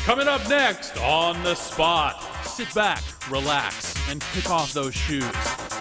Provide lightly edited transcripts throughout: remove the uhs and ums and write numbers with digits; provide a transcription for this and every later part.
Coming up next on The Spot. Sit back, relax, and kick off those shoes.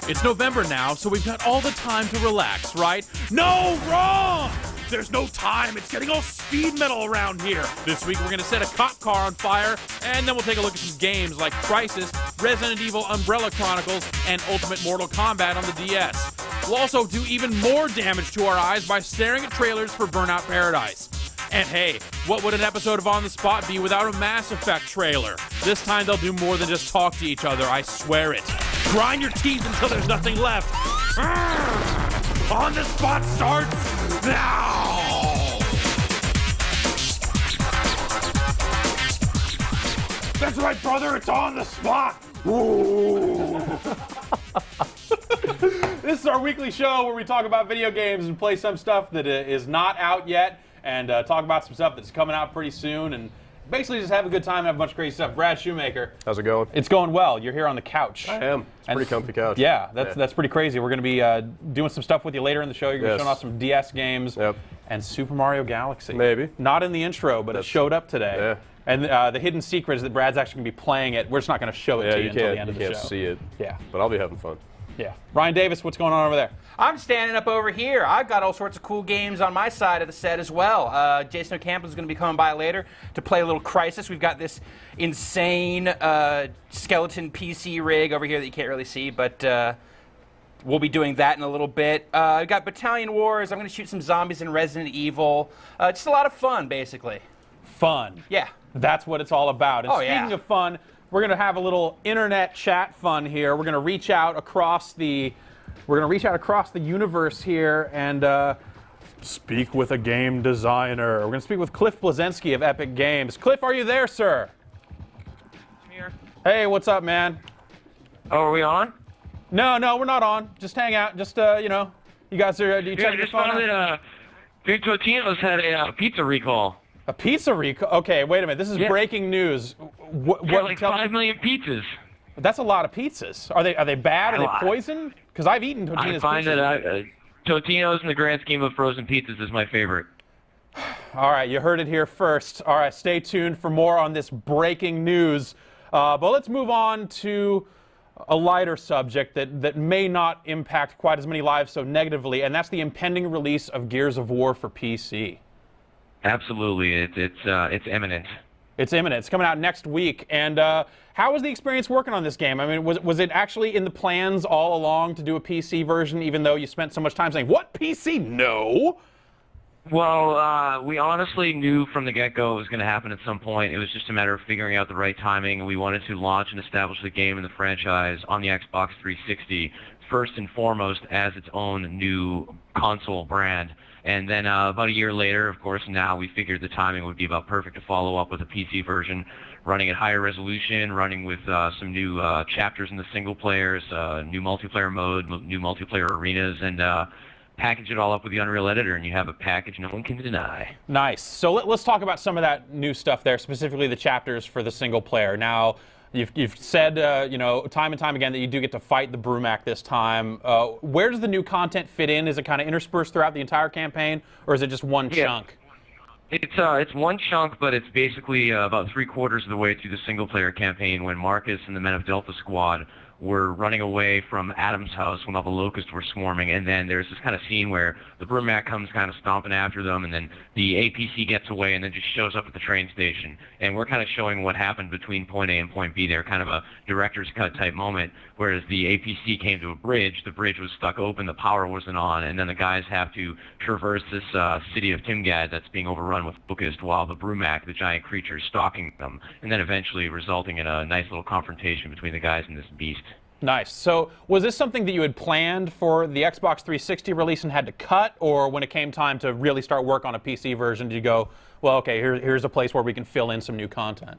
It's November now, so we've got all the time to relax, right? No, wrong! There's no time. It's getting all speed metal around here. This week, we're going to set a cop car on fire, and then we'll take a look at some games like Crysis, Resident Evil Umbrella Chronicles, and Ultimate Mortal Kombat on the DS. We'll also do even more damage to our eyes by staring at trailers for Burnout Paradise. And hey, what would an episode of On the Spot be without a Mass Effect trailer? This time they'll do more than just talk to each other, I swear it. Grind your teeth until there's nothing left. On the Spot starts now! That's right, brother, it's On the Spot! Ooh. This is our weekly show where we talk about video games and play some stuff that is not out yet, and talk about some stuff that's coming out pretty soon, and basically just have a good time and have a bunch of crazy stuff. Brad Shoemaker. How's it going? It's going well. You're here on the couch. I am. It's a pretty comfy couch. Yeah, that's pretty crazy. We're going to be doing some stuff with you later in the show. You're going to be showing off some DS games and Super Mario Galaxy. Maybe. Not in the intro, but it showed up today. Yeah. And the hidden secret is that Brad's actually going to be playing it. We're just not going to show it to you until the end of the show. You can't see it. Yeah. But I'll be having fun. Yeah. Ryan Davis, what's going on over there? I'm standing up over here. I've got all sorts of cool games on my side of the set as well. Jason O'Campbell is going to be coming by later to play a little Crysis. We've got this insane skeleton PC rig over here that you can't really see, but we'll be doing that in a little bit. We've got Battalion Wars. I'm going to shoot some zombies in Resident Evil. Just a lot of fun, basically. Fun. Yeah. That's what it's all about. And speaking of fun, we're going to have a little internet chat fun here. We're going to reach out across the universe here and speak with a game designer. We're going to speak with Cliff Blazensky of Epic Games. Cliff, are you there, sir? I'm here. Hey, what's up, man? Oh, are we on? No, we're not on. Just hang out. Just, you guys are, you checking your phone? I just found that Big Totino's had a pizza recall. A pizza recall? Okay, wait a minute. This is breaking news. Like 5 million pizzas. That's a lot of pizzas. Are they bad? Are they poison? Because I've eaten Totino's I find pizza. that Totino's in the grand scheme of frozen pizzas is my favorite. All right, you heard it here first. All right, stay tuned for more on this breaking news. But let's move on to a lighter subject that may not impact quite as many lives so negatively, and that's the impending release of Gears of War for PC. Absolutely, it's imminent. It's imminent. It's coming out next week. And how was the experience working on this game? I mean, was it actually in the plans all along to do a PC version, even though you spent so much time saying, what, PC? No! Well, we honestly knew from the get-go it was going to happen at some point. It was just a matter of figuring out the right timing, and we wanted to launch and establish the game and the franchise on the Xbox 360 first and foremost as its own new console brand. And then about a year later, of course, now we figured the timing would be about perfect to follow up with a PC version, running at higher resolution, running with some new chapters in the single players, new multiplayer mode, new multiplayer arenas, and package it all up with the Unreal Editor, and you have a package no one can deny. Nice. So let's talk about some of that new stuff there, specifically the chapters for the single player. Now, you've said, time and time again that you do get to fight the Brumac this time. Where does the new content fit in? Is it kind of interspersed throughout the entire campaign, or is it just one chunk? It's one chunk, but it's basically about 3/4 of the way through the single-player campaign when Marcus and the Men of Delta Squad were running away from Adam's house when all the locusts were swarming, and then there's this kind of scene where the Brumac comes kind of stomping after them, and then the APC gets away and then just shows up at the train station. And we're kind of showing what happened between point A and point B there, kind of a director's cut type moment, whereas the APC came to a bridge, the bridge was stuck open, the power wasn't on, and then the guys have to traverse this city of Timgad that's being overrun with locusts while the Brumac, the giant creature, is stalking them, and then eventually resulting in a nice little confrontation between the guys and this beast. Nice. So was this something that you had planned for the Xbox 360 release and had to cut, or when it came time to really start work on a PC version, did you go, well, okay, here's a place where we can fill in some new content?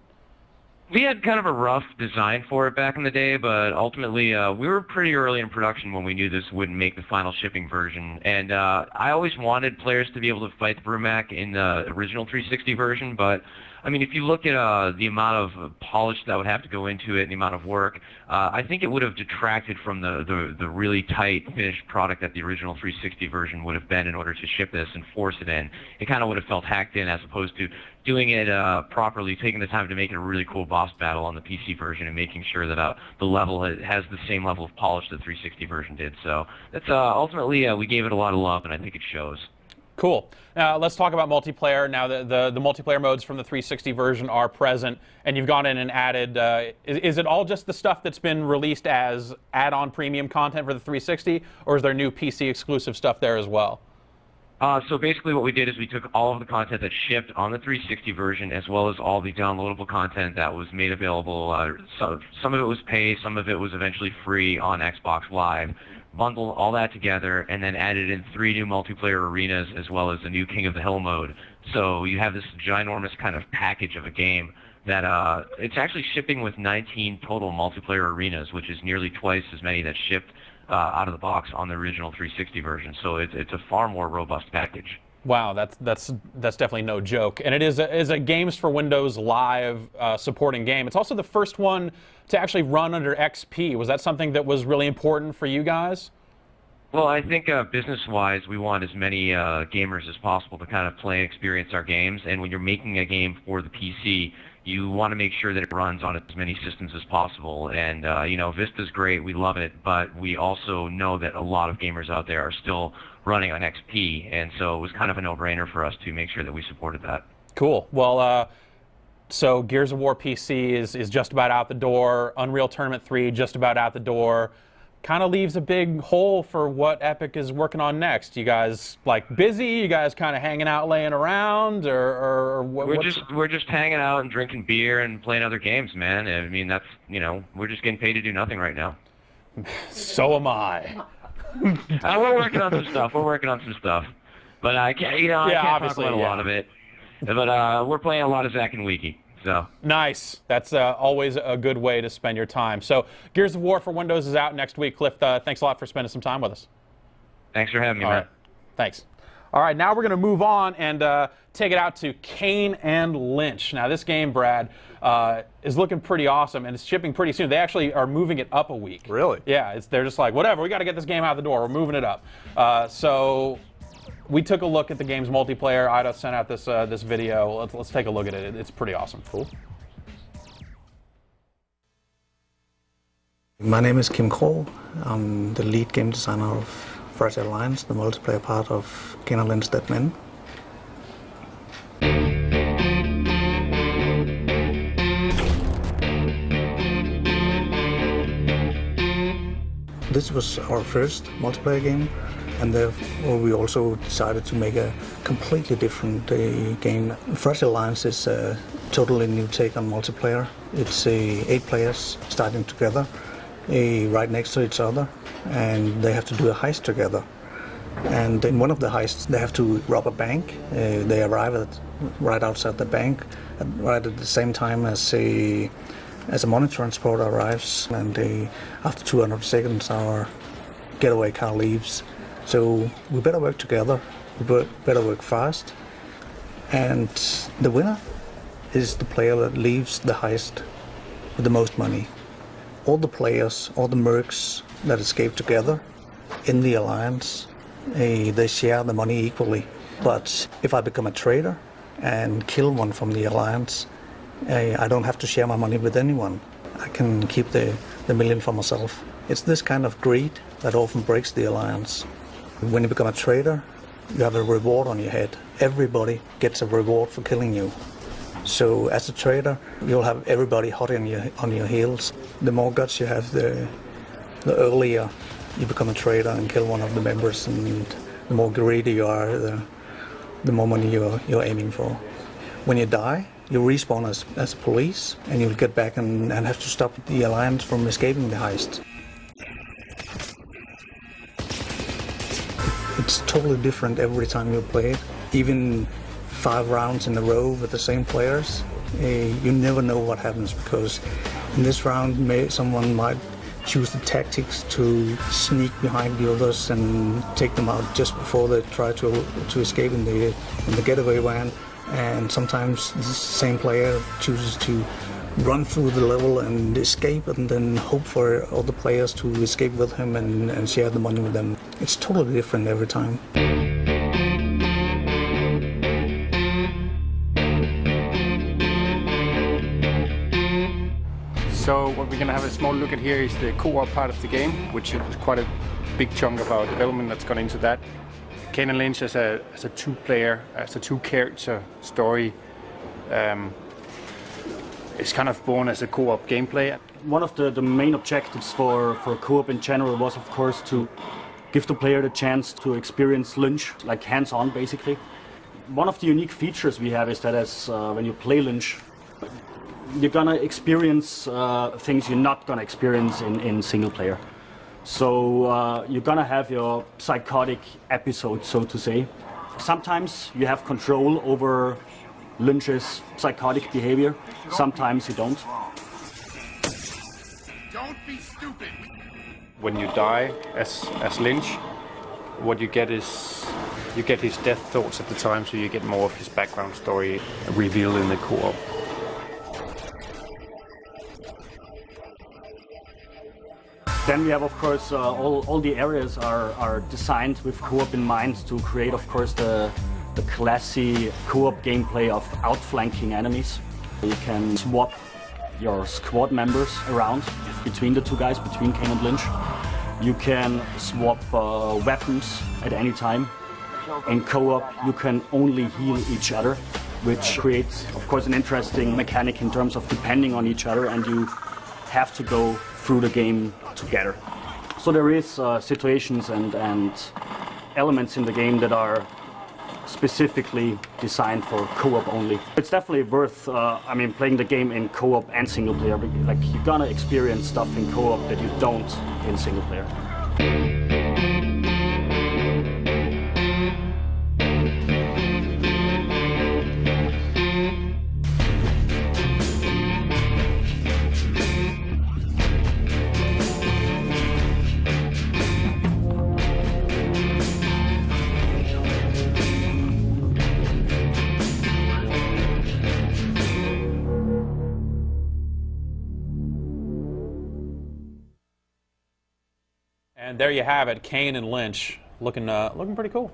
We had kind of a rough design for it back in the day, but ultimately we were pretty early in production when we knew this wouldn't make the final shipping version. And I always wanted players to be able to fight the Brumac in the original 360 version, but I mean, if you look at the amount of polish that would have to go into it and the amount of work, I think it would have detracted from the really tight finished product that the original 360 version would have been in order to ship this and force it in. It kind of would have felt hacked in as opposed to doing it properly, taking the time to make it a really cool boss battle on the PC version and making sure that the level has the same level of polish that the 360 version did. So that's ultimately we gave it a lot of love, and I think it shows. Cool. Now let's talk about multiplayer. Now the multiplayer modes from the 360 version are present, and you've gone in and added. Is it all just the stuff that's been released as add-on premium content for the 360, or is there new PC exclusive stuff there as well? So basically what we did is we took all of the content that shipped on the 360 version as well as all the downloadable content that was made available. Some of it was paid, some of it was eventually free on Xbox Live. Bundle all that together and then added in 3 new multiplayer arenas as well as a new King of the Hill mode. So you have this ginormous kind of package of a game that it's actually shipping with 19 total multiplayer arenas, which is nearly twice as many that shipped out of the box on the original 360 version. So it's a far more robust package. Wow, that's definitely no joke. And it is a Games for Windows Live supporting game. It's also the first one to actually run under XP. Was that something that was really important for you guys? Well, I think business-wise, we want as many gamers as possible to kind of play and experience our games. And when you're making a game for the PC, you want to make sure that it runs on as many systems as possible. And, Vista's great. We love it. But we also know that a lot of gamers out there are still running on XP. And so it was kind of a no-brainer for us to make sure that we supported that. Cool. Well, so Gears of War PC is just about out the door. Unreal Tournament 3 just about out the door. Kind of leaves a big hole for what Epic is working on next. You guys busy? You guys kind of hanging out, laying around, or what? We're just hanging out and drinking beer and playing other games, man. I mean, that's we're just getting paid to do nothing right now. So am I. We're working on some stuff. But I can't, I can't talk about a lot of it. But we're playing a lot of Zack and Wiki. So. Nice. That's always a good way to spend your time. So Gears of War for Windows is out next week. Cliff, thanks a lot for spending some time with us. Thanks for having me, man. All right. Thanks. All right, now we're going to move on and take it out to Kane and Lynch. Now, this game, Brad, is looking pretty awesome, and it's shipping pretty soon. They actually are moving it up a week. Really? Yeah, they're just like, whatever, we got to get this game out the door. We're moving it up. So we took a look at the game's multiplayer. Ida sent out this video. Let's take a look at it. It's pretty awesome. Cool. My name is Kim Kroh. I'm the lead game designer of Fragile Alliance, the multiplayer part of Kane and Lynch Dead Men. This was our first multiplayer game, and therefore we also decided to make a completely different game. Fragile Alliance is a totally new take on multiplayer. It's 8 players starting together, right next to each other, and they have to do a heist together. And in one of the heists, they have to rob a bank. They arrive right outside the bank, right at the same time as a money transporter arrives, and after 200 seconds, our getaway car leaves. So we better work together. We better work fast. And the winner is the player that leaves the heist with the most money. All the players, all the mercs that escape together in the alliance, they share the money equally. But if I become a traitor and kill one from the alliance, I don't have to share my money with anyone. I can keep the million for myself. It's this kind of greed that often breaks the alliance. When you become a traitor, you have a reward on your head. Everybody gets a reward for killing you. So as a traitor, you'll have everybody hot on your heels. The more guts you have, the earlier you become a traitor and kill one of the members, and the more greedy you are, the more money you're aiming for. When you die, you respawn as police, and you'll get back and have to stop the alliance from escaping the heist. It's totally different every time you play it. Even 5 rounds in a row with the same players, you never know what happens, because in this round someone might choose the tactics to sneak behind the others and take them out just before they try to escape in the getaway van, and sometimes the same player chooses to run through the level and escape, and then hope for other players to escape with him and share the money with them. It's totally different every time. So what we're going to have a small look at here is the co-op part of the game, which is quite a big chunk of our development that's gone into that. Kane and Lynch as a two-player, as a two-character story, is kind of born as a co-op gameplay. One of the main objectives for co-op in general was, of course, to give the player the chance to experience Lynch, like hands-on, basically. One of the unique features we have is that when you play Lynch, you're gonna experience things you're not gonna experience in single player. So you're gonna have your psychotic episode, so to say. Sometimes you have control over Lynch's psychotic behavior, sometimes you don't. Don't be stupid! When you die as Lynch, what you get is you get his death thoughts at the time, so you get more of his background story revealed in the co-op. Then we have, of course, all the areas are designed with co-op in mind to create, of course, the classy co-op gameplay of outflanking enemies. You can swap your squad members around between the two guys, between Kane and Lynch. You can swap weapons at any time. In co-op, you can only heal each other, which creates, of course, an interesting mechanic in terms of depending on each other, and you have to go through the game together. So there is situations and elements in the game that are specifically designed for co-op only. It's definitely worth, playing the game in co-op and single player. Like, you're gonna experience stuff in co-op that you don't in single player. And there you have it, Kane and Lynch, looking pretty cool.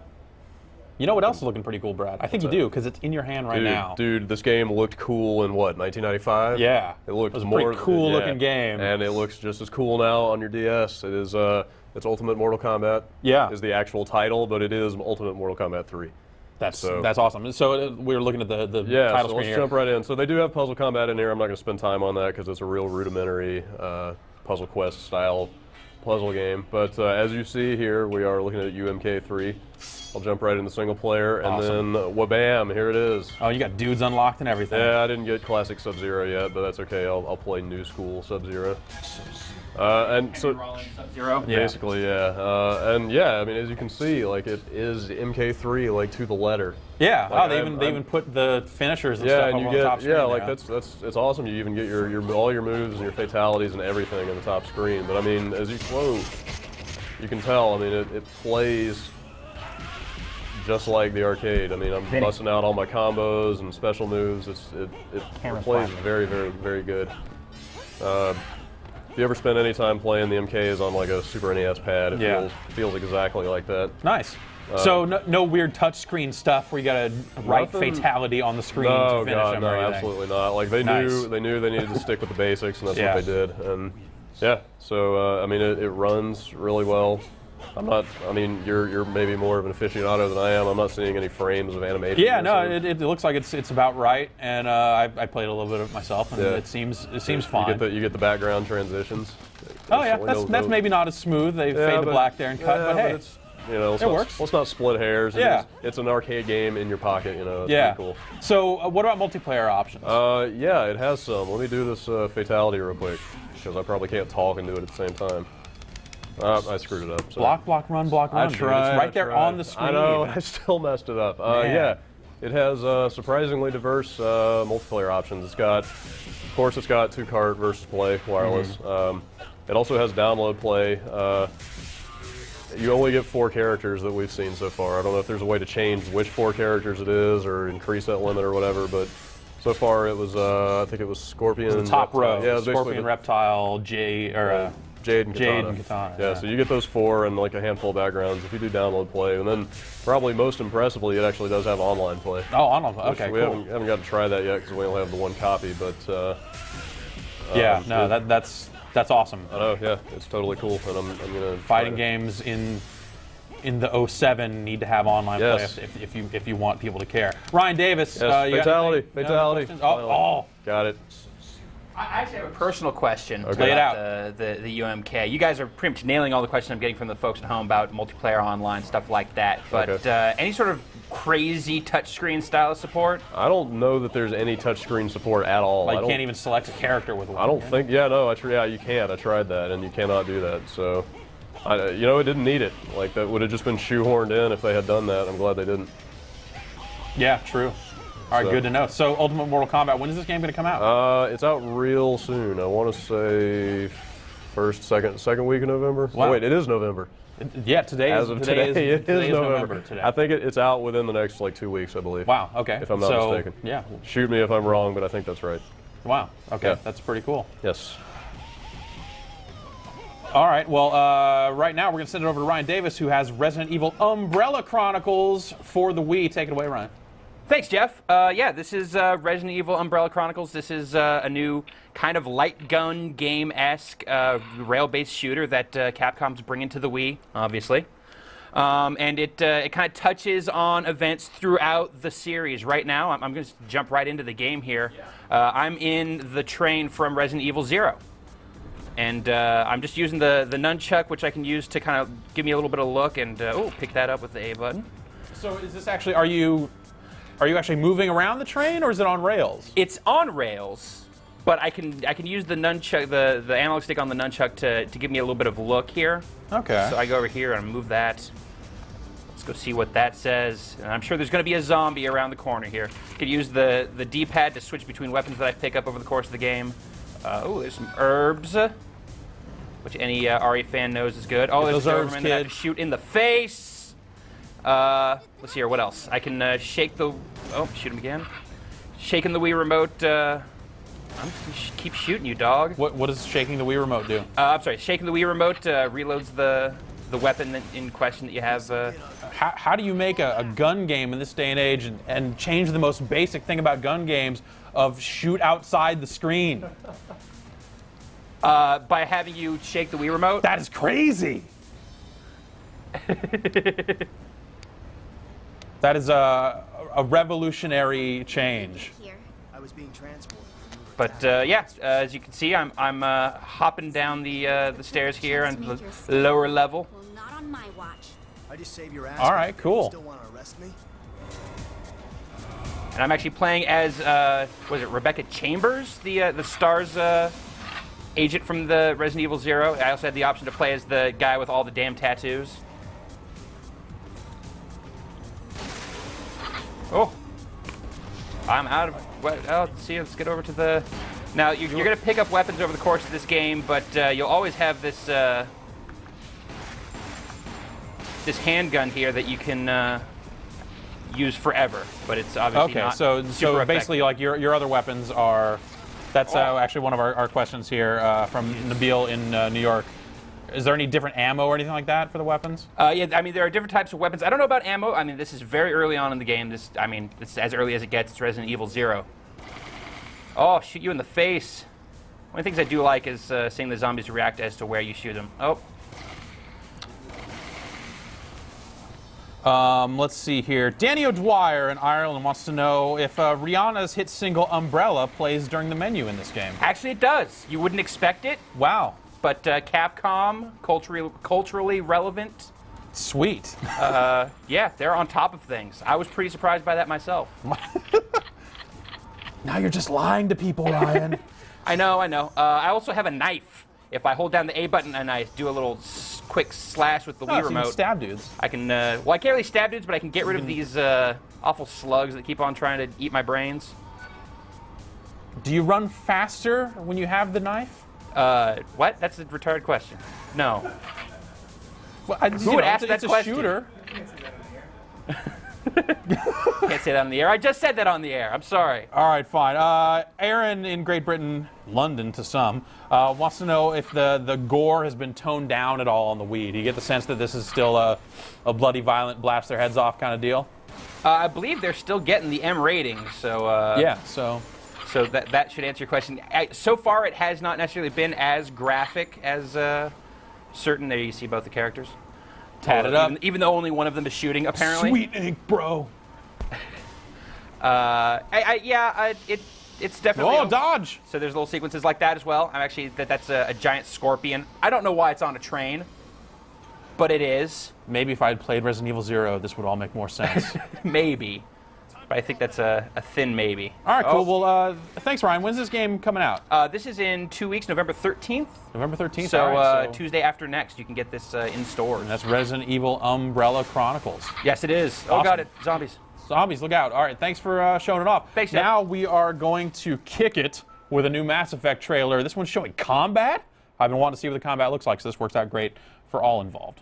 You know what else is looking pretty cool, Brad? I think you do, because it's in your hand right now. Dude, this game looked cool in what, 1995? Yeah. It looked was a more pretty cool looking game. And it looks just as cool now on your DS. It is it's Ultimate Mortal Kombat. Yeah. Is the actual title, but it is Ultimate Mortal Kombat 3. That's awesome. So we were looking at the title screen let's here. jump right in. So they do have puzzle combat in here. I'm not going to spend time on that because it's a real rudimentary puzzle quest style puzzle game. But as you see here, we are looking at UMK3. I'll jump right into single player, and then wabam, here it is. Oh, you got dudes unlocked and everything. Yeah, I didn't get classic Sub-Zero yet, but that's okay. I'll play new school Sub-Zero. And so, Sub-Zero? basically, yeah. And yeah, I mean, as you can see, like, it is MK3, like, to the letter. Yeah. Like, they even put the finishers and stuff and up on the top screen. yeah, like it's awesome. You even get all your moves and your fatalities and everything in the top screen. But I mean, as you can tell. I mean, it plays just like the arcade. I mean, I'm busting out all my combos and special moves. It plays very, very, very good. If you ever spend any time playing the MKs on like a Super NES pad, it feels exactly like that. Nice. So no weird touchscreen stuff where you got to write fatality on the screen to finish them. No, or anything. absolutely not. Like they knew they needed to stick with the basics, and that's what they did. And yeah, so I mean, it runs really well. You're maybe more of an aficionado than I am. I'm not seeing any frames of animation. Yeah, no, it looks like it's about right, and I played a little bit of it myself, and it seems fine. You get the background transitions. Oh yeah, that's maybe not as smooth. They fade to black there and cut, but hey. It works. Let's not split hairs. It's an arcade game in your pocket. It's pretty cool. So what about multiplayer options? Yeah, it has some. Let me do this fatality real quick, because I probably can't talk and do it at the same time. I screwed it up. So. Block, run, dude. It's right there on the screen. I know, I still messed it up. Yeah, it has surprisingly diverse multiplayer options. Of course, it's got 2-cart versus play, wireless. It also has download play. you only get 4 characters that we've seen so far. I don't know if there's a way to change which 4 characters it is or increase that limit or whatever, but so far it was, I think it was Scorpion. The top row. Yeah, it was Scorpion, Reptile, Jade and Katana. Yeah, so you get those 4 and like a handful of backgrounds if you do download play. And then probably most impressively, it actually does have online play. Oh, online. Okay, we cool. haven't got to try that yet because we only have the 1 copy, but yeah, no, that's awesome. I know, yeah, it's totally cool, and I'm gonna fighting games in the 07 need to have online Yes. play if you want people to care. Ryan Davis, Yes, you got fatality, anything? fatality. Oh, Got it. I actually have a personal question Okay. Lay it about the UMK. You guys are pretty much nailing all the questions I'm getting from the folks at home about multiplayer online, stuff like that. But Okay. any sort of crazy touchscreen style of support? I don't know that there's any touchscreen support at all. like I you don't, can't even select a character with one. I don't think. Yeah, no. Yeah, you can't. I tried that, and you cannot do that. So, it didn't need it. Like that would have just been shoehorned in if they had done that. I'm glad they didn't. Yeah, true. All right, So- good to know. So, Ultimate Mortal Kombat, when is this game going to come out? It's out real soon. I want to say second week of November. Wow. Oh, wait, it is November. Yeah, today As of today, it is November. today. I think it's out within the next 2 weeks, I believe. Wow. Okay. If I'm not mistaken. Yeah. Shoot me if I'm wrong, but I think that's right. Wow. Okay. Yeah. That's pretty cool. Yes. All right. Well, right now we're going to send it over to Ryan Davis, who has Resident Evil Umbrella Chronicles for the Wii. Take it away, Ryan. Thanks, Jeff. Yeah, this is Resident Evil Umbrella Chronicles. This is a new kind of light gun game-esque rail-based shooter that Capcom's bringing to the Wii, obviously. And it kind of touches on events throughout the series. Right now, I'm going to jump right into the game here. I'm in the train from Resident Evil 0. And I'm just using the nunchuck, which I can use to kind of give me a little bit of look and pick that up with the A button. So, is this actually? Are you actually moving around the train, or is it on rails? It's on rails, but I can use the nunchuck, the analog stick on the nunchuck to give me a little bit of look here. Okay. So I go over here and move that. Let's go see what that says. And I'm sure there's going to be a zombie around the corner here. You could use the D-pad to switch between weapons that I pick up over the course of the game. There's some herbs, which any RE fan knows is good. Oh, there's those a herbs, Doberman that I kid. can shoot in the face. Let's see here. What else? I can shake the. Oh, shoot him again. Shaking the Wii remote. I'm just gonna keep shooting you, dog. What does shaking the Wii remote do? I'm sorry. Shaking the Wii remote reloads the weapon in question that you have. How do you make a gun game in this day and age and change the most basic thing about gun games of shoot outside the screen? By having you shake the Wii remote. That is crazy. That is a revolutionary change. I was being transported. But yeah, as you can see, I'm hopping down the stairs here on the lower level. Well, not on my watch. I just saved your ass. All right, cool. Still want to arrest me? And I'm actually playing as was it Rebecca Chambers, the STARS agent from the Resident Evil 0. I also had the option to play as the guy with all the damn tattoos. Oh, I'm out of. Well, let's see. Let's get over to the. Now you're going to pick up weapons over the course of this game, but you'll always have this this handgun here that you can use forever. But it's obviously not so super basically, effective. like your other weapons are. That's actually one of our questions here from Nabil in New York. Is there any different ammo or anything like that for the weapons? Yeah, I mean, there are different types of weapons. I don't know about ammo. I mean, this is very early on in the game. This is as early as it gets. It's Resident Evil 0. Oh, shoot you in the face. One of the things I do like is seeing the zombies react as to where you shoot them. Oh. Let's see here. Danny O'Dwyer in Ireland wants to know if Rihanna's hit single Umbrella plays during the menu in this game. Actually, it does. You wouldn't expect it, Wow. but Capcom, culturally relevant. Sweet. Yeah, they're on top of things. I was pretty surprised by that myself. Now you're just lying to people, Ryan. I know. I also have a knife. If I hold down the A button and I do a little quick slash with the No, Wii so you can remote, stab dudes. I can, well, I can't really stab dudes, but I can get rid of these awful slugs that keep on trying to eat my brains. Do you run faster when you have the knife? What? That's a retarded question. No. Well, Who would ask that it's question? a shooter. Can't say that on the air. I just said that on the air. I'm sorry. All right, fine. Aaron in Great Britain, London to some, wants to know if the gore has been toned down at all on the Wii. Do you get the sense that this is still a bloody, violent, blast their heads off kind of deal? I believe they're still getting the M rating, so Yeah, so that should answer your question. So far, it has not necessarily been as graphic as certain. There you see both the characters. tatted up. Even though only one of them is shooting, apparently. Sweet ink, bro. It's definitely. Oh, dodge! So there's little sequences like that as well. I'm actually that's a giant scorpion. I don't know why it's on a train, but it is. Maybe if I had played Resident Evil 0, this would all make more sense. Maybe. But I think that's a thin maybe. All right, cool. Well, thanks, Ryan. When's this game coming out? This is in 2 weeks, November 13th. November 13th. So, all right, so Tuesday after next, you can get this in stores. and that's Resident Evil Umbrella Chronicles. Yes, it is. Awesome. Oh, got it. Zombies. Zombies, look out. All right, thanks for showing it off. Thanks, Jeff. Now we are going to kick it with a new Mass Effect trailer. This one's showing combat. I've been wanting to see what the combat looks like, so this works out great for all involved.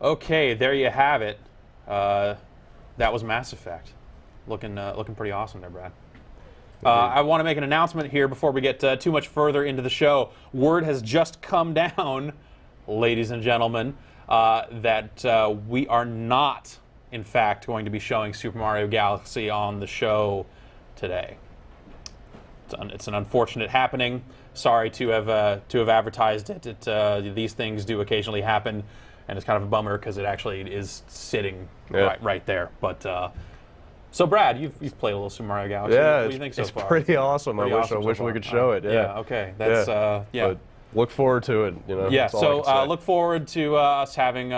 Okay, there you have it. That was Mass Effect. Looking pretty awesome there, Brad. I want to make an announcement here before we get too much further into the show. Word has just come down, ladies and gentlemen, that we are not, in fact, going to be showing Super Mario Galaxy on the show today. It's an unfortunate happening. Sorry to have advertised it. These things do occasionally happen. And it's kind of a bummer because it actually is sitting right there. But so, Brad, you've played a little Super Mario Galaxy. Yeah, what do you think so it's far? pretty awesome. Pretty I awesome so wish far. we could show it. Yeah. Okay. That's But look forward to it. You know. Yeah. that's all I So can say. look forward to us having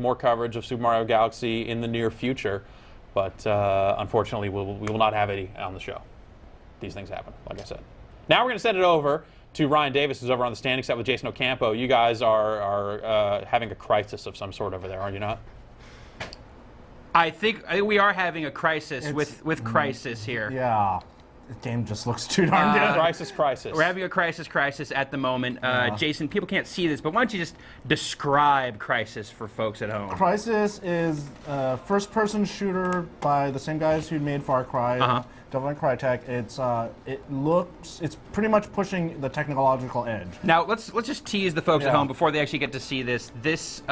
more coverage of Super Mario Galaxy in the near future. But unfortunately, we will not have any on the show. These things happen, like I said. Now we're going to send it over to Ryan Davis, who's over on the standing set with Jason Ocampo. You guys are having a crisis of some sort over there, are you not? I think we are having a crisis with Crysis here. Yeah, the game just looks too darn good. Crisis. We're having a crisis at the moment. Jason, people can't see this, but why don't you just describe Crysis for folks at home? Crysis is a first-person shooter by the same guys who made Far Cry, Devil May Cry Tech. It's pretty much pushing the technological edge. Now let's just tease the folks at home before they actually get to see this.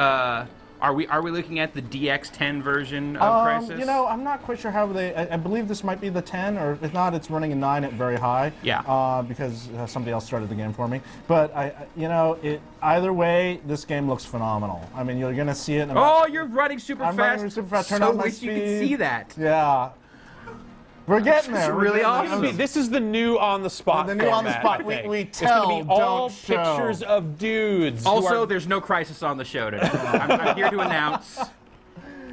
Are we looking at the DX10 version of Crysis? You know, I'm not quite sure how I believe this might be the 10, or if not, it's running a 9 at very high. Yeah. Because somebody else started the game for me. But either way, this game looks phenomenal. I mean, you're gonna see it. You're running super fast. I'm running super fast. Turn so on my wish speed. you could see that. Yeah. We're getting there. It's We're really getting there. awesome. This is the new on the spot. The new on the format, spot. I think. We It's going to tell, be all don't show. pictures of dudes. Also, there's no Crysis on the show today. I'm here to announce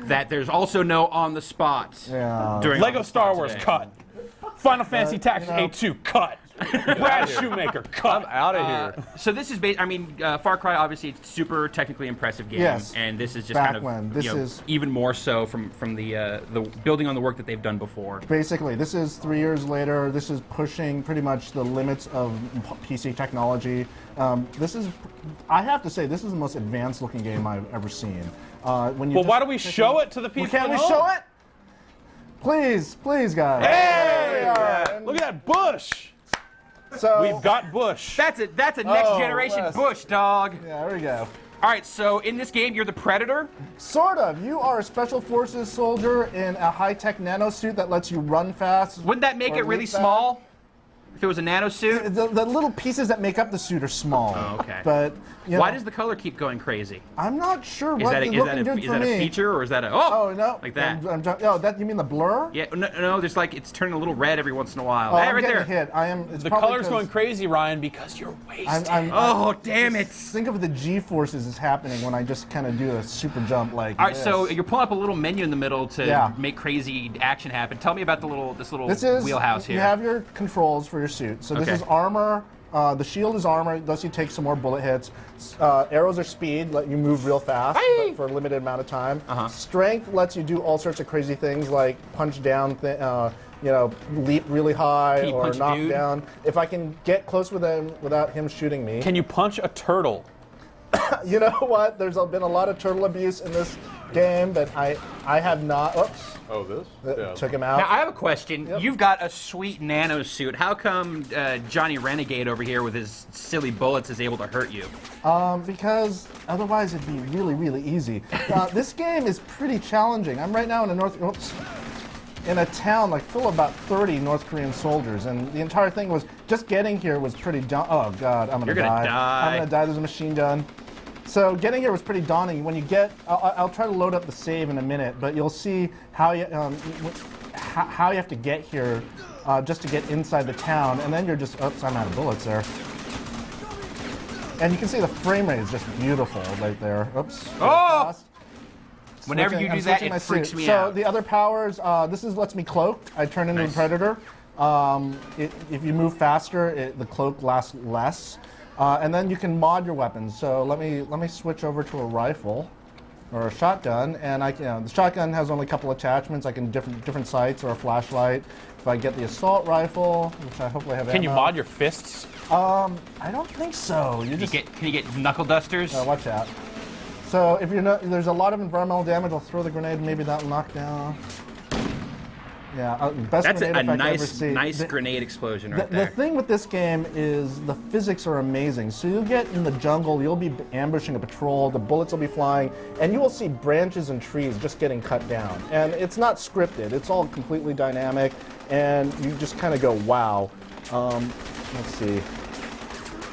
that there's also no on the spot during Lego On the Star Spot Wars today. cut. Final Fantasy Tactics A2 cut. Brad Shoemaker cut. I'm out of here. So this is Far Cry. Obviously, it's a super technically impressive game, Yes. and this is just Back kind of when. This is even more so from the building on the work that they've done before. Basically, this is 3 years later. This is pushing pretty much the limits of PC technology. I have to say, this is the most advanced looking game I've ever seen. Why don't we show it to the people Can't at we home? show it? Please, guys. Hey! And Look at that bush. So We've got bush. That's a next generation Wes. bush, dog. Yeah, there we go. All right, so in this game, you're the Predator. Sort of. You are a special forces soldier in a high-tech nanosuit that lets you run fast. Wouldn't that make or it really leap fast. small? If it was a nanosuit? The little pieces that make up the suit are small. Oh, okay. But you know, Why does the color keep going crazy? I'm not sure Is what that is looking good for a me. feature or is that a Oh no! like that? Oh, that you mean the blur? Yeah, no, there's like it's turning a little red every once in a while. Oh, Hey, I'm right getting there. hit. I am. It's The probably color's 'cause going crazy, Ryan, because you're wasted. Oh, damn it! Think of the G-forces is happening when I just kind of do a super jump like All right, this. so you're pulling up a little menu in the middle to Yeah. make crazy action happen. Tell me about this little This is wheelhouse here. You have your controls for your suit. So this Okay. is armor. The shield is armor. It lets you take some more bullet hits. Arrows are speed, let you move real fast but for a limited amount of time. Strength lets you do all sorts of crazy things like punch down, leap really high Can you or punch a knock dude? down. If I can get close with him without him shooting me. Can you punch a turtle? You know what? There's been a lot of turtle abuse in this game, but I have not. Oops. Oh, this? Yeah. Took him out. Now I have a question. Yep. You've got a sweet nano suit. How come Johnny Renegade over here with his silly bullets is able to hurt you? Because otherwise it'd be really, really easy. This game is pretty challenging. I'm right now in a town like full of about 30 North Korean soldiers, and the entire thing was just getting here was pretty oh God, I'm gonna You're gonna die. I'm gonna die. There's a machine gun. So getting here was pretty daunting. When you get, I'll try to load up the save in a minute, but you'll see how you have to get here just to get inside the town, and then you're just, oops, I'm out of bullets there. And you can see the frame rate is just beautiful right there. Oops. Oh! Fast. Whenever you I'm do that, switching it my freaks suit. me so out. the other powers, this lets me cloak. I turn into Nice. a predator. If you move faster, the cloak lasts less. And then you can mod your weapons. So let me switch over to a rifle or a shotgun, and the shotgun has only a couple attachments. I can different sights or a flashlight. If I get the assault rifle, which I hopefully have. Can you ammo. mod your fists? I don't think so. You just Can you get knuckle dusters? watch out. So if you're not, there's a lot of environmental damage. I'll throw the grenade. Maybe that'll knock down. Yeah, best That's grenade a effect I ever nice see. grenade explosion right The there. thing with this game is the physics are amazing. So you'll get in the jungle, you'll be ambushing a patrol, the bullets will be flying, and you will see branches and trees just getting cut down. And it's not scripted, it's all completely dynamic, and you just kind of go, wow. Let's see.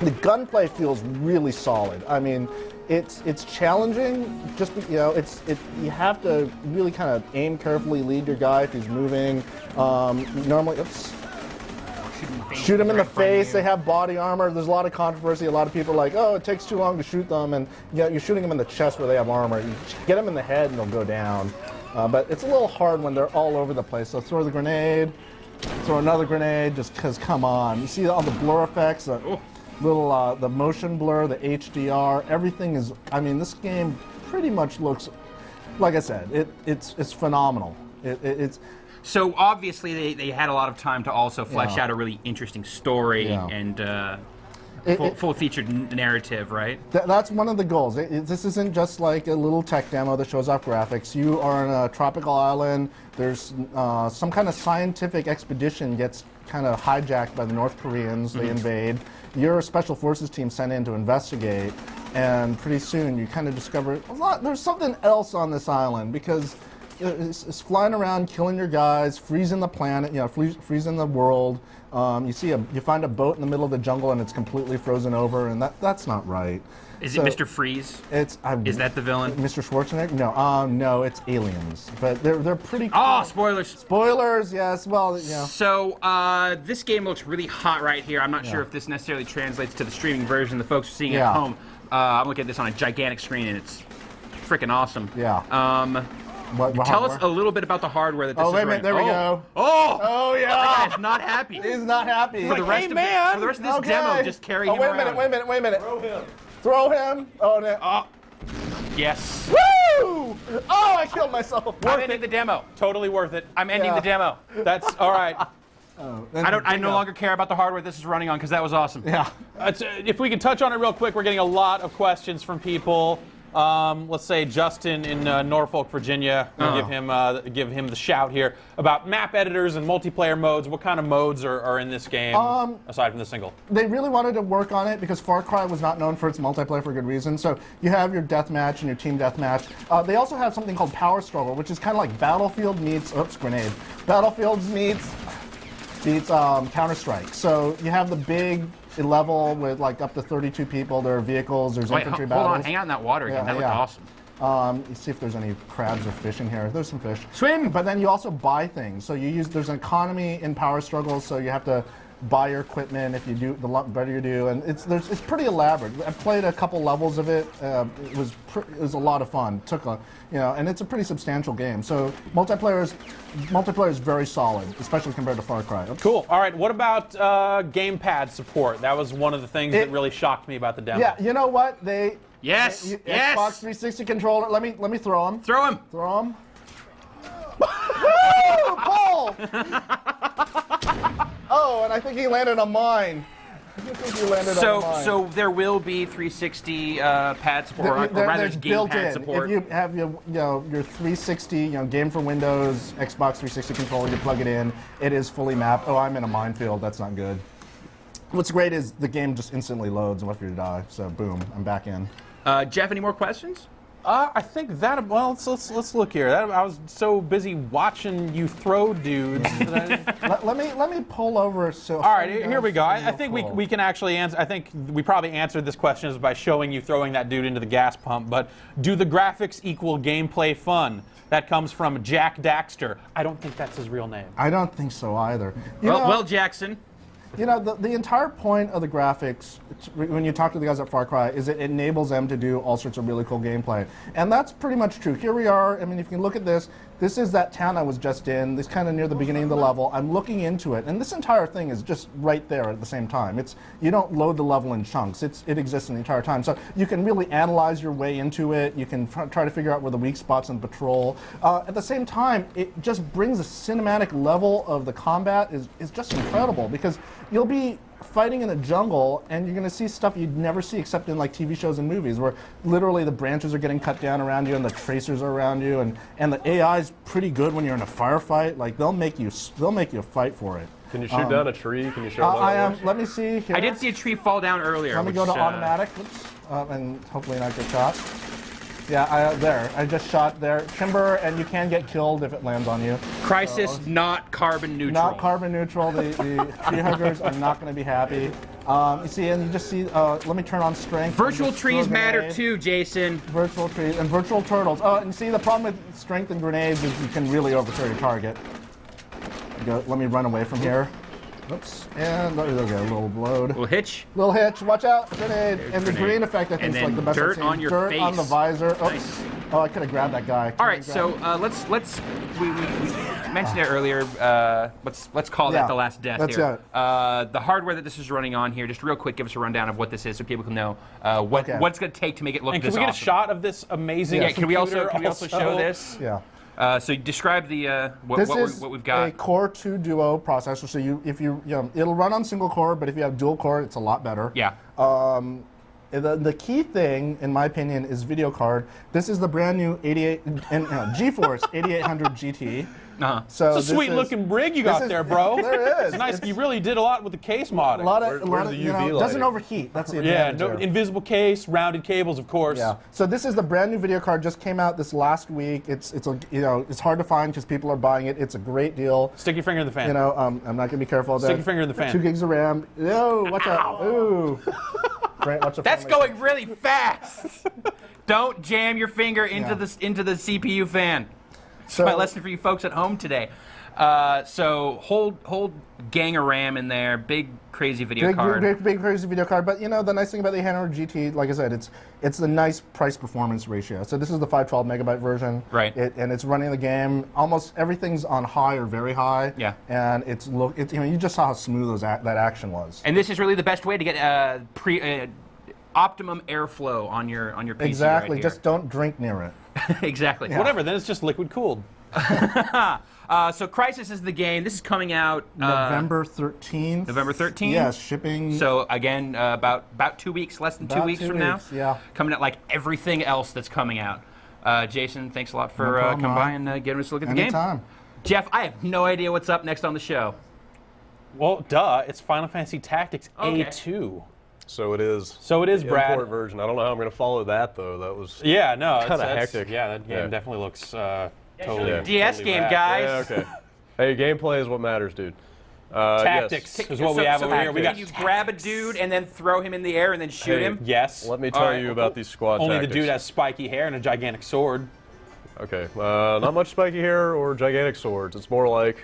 The gunplay feels really solid. I mean, it's challenging. Just you have to really kind of aim carefully, lead your guy if he's moving. Normally, shoot him in the face. They have body armor. There's a lot of controversy. A lot of people are like, oh, it takes too long to shoot them, and you're shooting them in the chest where they have armor. You get them in the head, and they'll go down. But it's a little hard when they're all over the place. So throw the grenade, throw another grenade, just because, come on. You see all the blur effects, the motion blur, the HDR, everything is, I mean, this game pretty much looks, like I said, it's phenomenal. It's So obviously they had a lot of time to also flesh Yeah. out a really interesting story Yeah. and full-featured narrative, right? That's one of the goals. This isn't just like a little tech demo that shows off graphics. You are on a tropical island. There's some kind of scientific expedition gets kind of hijacked by the North Koreans. They invade. You're a special forces team sent in to investigate, and pretty soon you kind of discover there's something else on this island because it's flying around, killing your guys, freezing the planet, freezing the world. You find a boat in the middle of the jungle and it's completely frozen over, and that's not right. Is it Mr. Freeze? Is that the villain? Mr. Schwarzenegger? No, it's aliens. But they're pretty cool. Oh, spoilers! Spoilers, yes. Well, So this game looks really hot right here. I'm not sure if this necessarily translates to the streaming version. The folks are seeing it at home. I'm looking at this on a gigantic screen, and it's freaking awesome. Yeah. Tell us a little bit about the hardware that this is wait a running. minute, there we go. Oh, yeah. that guy's not happy. He's not happy. For the rest of this demo, just carry him wait around. Wait a minute. Throw him. Oh, no. Yes. Woo! Oh, I killed myself. I'm ending the demo. Totally worth it. I'm ending the demo. That's all right. I no longer care about the hardware this is running on because that was awesome. Yeah. If we could touch on it real quick, we're getting a lot of questions from people. let's say Justin in Norfolk, Virginia, give him the shout here about map editors and multiplayer modes. What kind of modes are in this game aside from the single? They really wanted to work on it because Far Cry was not known for its multiplayer for good reason. So you have your deathmatch and your team deathmatch. They also have something called Power Struggle, which is kind of like Battlefield meets grenade. Battlefield meets Counter-Strike. So you have the big level with like up to 32 people. There are vehicles. There's infantry battles. Hold on, hang out in that water again. That looked awesome. You see if there's any crabs or fish in here. There's some fish. Swim! But then you also buy things. So there's an economy in Power Struggle, so you have to buy your equipment. If you do, the better you do. And it's pretty elaborate. I played a couple levels of it. It was a lot of fun. And it's a pretty substantial game. So multiplayer is very solid, especially compared to Far Cry. Cool. All right. What about gamepad support? That was one of the things that really shocked me about the demo. Yeah. You know what? Yes. Xbox 360 controller. Let me throw him. Throw him. Throw him. Woo! Pull! Oh, and I think he landed on mine. So there will be 360 pad support, or rather gamepad support. If you have your 360 game for Windows, Xbox 360 controller, you plug it in. It is fully mapped. Oh, I'm in a minefield. That's not good. What's great is the game just instantly loads and left you to die. So boom, I'm back in. Jeff, any more questions? I think that. Well, let's look here. I was so busy watching you throw dudes. let me pull over. So all right, here we go. I think we can actually answer. I think we probably answered this question by showing you throwing that dude into the gas pump. But do the graphics equal gameplay fun? That comes from Jack Daxter. I don't think that's his real name. I don't think so either. Well, Jackson. The entire point of the graphics, when you talk to the guys at Far Cry, is it enables them to do all sorts of really cool gameplay. And that's pretty much true. Here we are. I mean, if you can look at this, this is that town I was just in. This kind of near the beginning of the level. I'm looking into it. And this entire thing is just right there at the same time. You don't load the level in chunks. It exists the entire time. So you can really analyze your way into it. You can try to figure out where the weak spots in patrol. At the same time, it just brings the cinematic level of the combat is just incredible because you'll be fighting in the jungle and you're going to see stuff you'd never see except in like TV shows and movies where literally the branches are getting cut down around you and the tracers are around you and the AI is pretty good when you're in a firefight. Like they'll make you fight for it. Can you shoot down a tree? Can you show that? Let me see here. I did see a tree fall down earlier. Let me go to automatic. Oops, and hopefully not get shot. Yeah, there. I just shot there. Timber, and you can get killed if it lands on you. Crysis, not carbon neutral. Not carbon neutral. The tree huggers are not going to be happy. You see, and you just see, let me turn on strength. Virtual trees matter too, Jason. Virtual trees and virtual turtles. Oh, and see, the problem with strength and grenades is you can really overthrow your target. Let me run away from here. Oops, and there we go, a little load. Little hitch. Little hitch, watch out, grenade. And the green effect, I think, is like the best dirt I've seen. on your dirt face. on the visor. Oops. Nice. Oh, I could have grabbed that guy. All right, so we mentioned it earlier. Let's call that the last death here. The hardware that this is running on here, just real quick, give us a rundown of what this is so people can know what it's going to take to make it look and this can we awesome. get a shot of this amazing Yeah, can we also show this? Yeah. So describe the what we've got. This is a Core 2 Duo processor. So it'll run on single core, but if you have dual core, it's a lot better. Yeah. The key thing, in my opinion, is video card. This is the brand new GeForce 8800 GT. Uh-huh. So it's a sweet looking rig you got there, bro. There is. It's nice. You really did a lot with the case modding. Where's the UV light? Doesn't overheat. That's the advantage. Yeah, no invisible case, rounded cables, of course. Yeah. So this is the brand new video card. Just came out this last week. It's hard to find because people are buying it. It's a great deal. Stick your finger in the fan. I'm not gonna be careful. Stick your finger in the fan. 2 gigs of RAM. No, watch out. Ooh. That's going really fast. Don't jam your finger into the CPU fan. It's my lesson for you folks at home today. So hold gang of RAM in there, big crazy video card. Big crazy video card. But the nice thing about the 800 GT, like I said, it's the nice price performance ratio. So this is the 512 megabyte version. Right. And it's running the game. Almost everything's on high or very high. Yeah. And you just saw how smooth that action was. And this is really the best way to get optimum airflow on your PC. Exactly. Right here. Just don't drink near it. Exactly. Whatever. Then it's just liquid cooled. So Crysis is the game. This is coming out November 13th. November 13th? Yeah, shipping. So again, about 2 weeks, less than 2 weeks from now. Yeah. Coming out like everything else that's coming out. Jason, thanks a lot for problem, coming by and giving us a look at the Anytime. game. Jeff, I have no idea what's up next on the show. Well, duh. It's Final Fantasy Tactics Okay. A2. So it is. So it is, The Brad. import version. I don't know how I'm going to follow that though. That was Yeah, no, kind of that's- hectic. Yeah, that game definitely looks totally. Yeah. DS totally game, rad. guys. Yeah, okay. Hey, gameplay is what matters, dude. Tactics Yes. is what we have over here. We got Can you grab a dude and then throw him in the air and then shoot Hey, him? yes. Let me tell Alright, you about these squad Only tactics. the dude has spiky hair and a gigantic sword. Okay, not much spiky hair or gigantic swords. It's more like